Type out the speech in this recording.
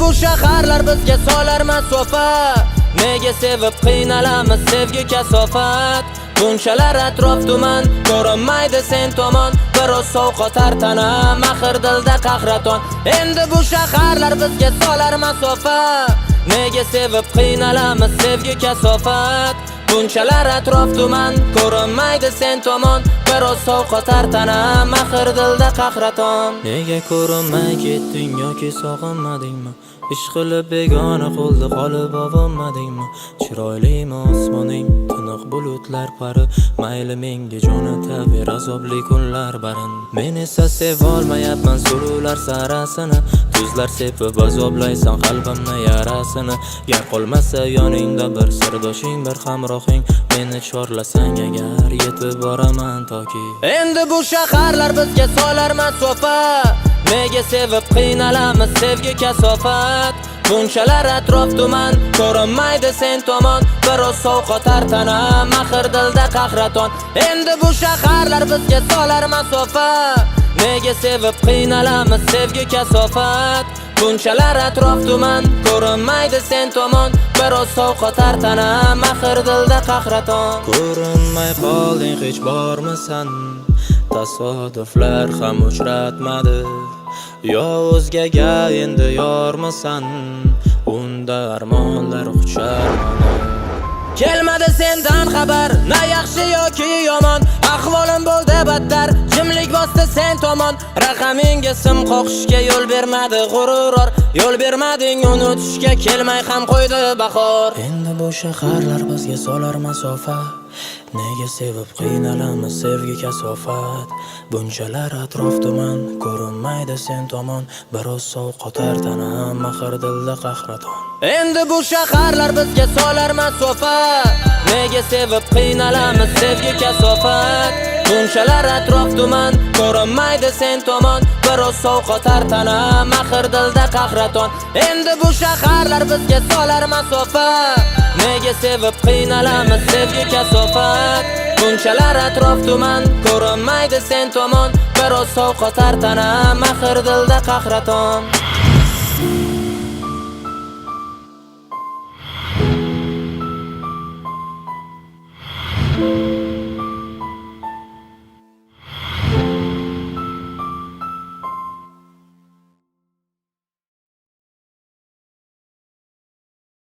bu shaharlar bizga solar masofa. Nega sevib qiynalamiz sevgi kasofat. Bunchalar atrof tuman, ko'rinmaydi sen tomon. Biroz sovqotar tana, mahir dilda qahraton. Endi bu shaharlar bizga solar masofa. Nega sevib qiynalamiz sevgi kasofat. Bunchalar atrof tuman, ko'rinmaydi sen tomon. Biroz sovqotar tana, mahir dilda qahraton. Nega ko'rinmay ketding yoki sog'inmadingmi? Ish qilib begona qo'lda qolib avonmadingmi? Chiroylimi osmoning, tiniq bulutlar pari. Mayli menga jo'nataver azobli kunlar barin. Men esa sevolmayapman suruvlar sarasini. Tuzlar sepib azoblaysan qalbimni yarasini. Gar qolmasa yoningda bir sirdoshing, bir hamrohing. Meni chorlasang agar yetib boraman toki. Endi bu shaharlar bizga solar masofa. Nega sevib qiynalamiz sevgi kasofat. Bunchalar atrof tuman, ko'rinmaydi sen tomon. Biroz sovqotar tana, mahir dilda qahraton. Endi bu shaharlar bizga solar masofa. Nega sevib qiynalamiz sevgi kasofat. Bunchalar atrof tuman, ko'rinmaydi sen tomon. Biroz sovqotar tana, mahir dilda qahraton. Ko'rinmay qolding hech bormisan. Tasodiflar ham uchratmadi. Yo o'zgaga endi yormisan. Unda armonlar qucharmadi. Kelmadi sendan xabar, na yaxshi yoki yomon. Ahvolim bo'ldi battar, jimlik bosdi sen tomon. Raqamingga sim qoqishga yo'l bermadi g'urur. Yo'l bermading unutishga, kelmay ham qo'ydi bahor. Endi bu shaharlar bizga solar masofa. Nega sevib qiynalamiz sevgi kasofat. Bunchalar atrof tuman, ko'rinmaydi sen tomon. Biroz sovqotar tana, mahir dilda qahraton. Endi bu shaharlar bizga solar masofa. Nega sevib qiynalamiz sevgi kasofat. Bunchalar atrof tuman, ko'rinmaydi sen tomon. Biroz sovqotar tana, mahir dilda qahraton. Endi bu shaharlar bizga solar masofa. Nega sevib qiynalamiz sevgi kasofat. Bunchalar atrof tuman, ko'rinmaydi sen tomon. Biroz sovqotar tana, mahir dilda qahraton.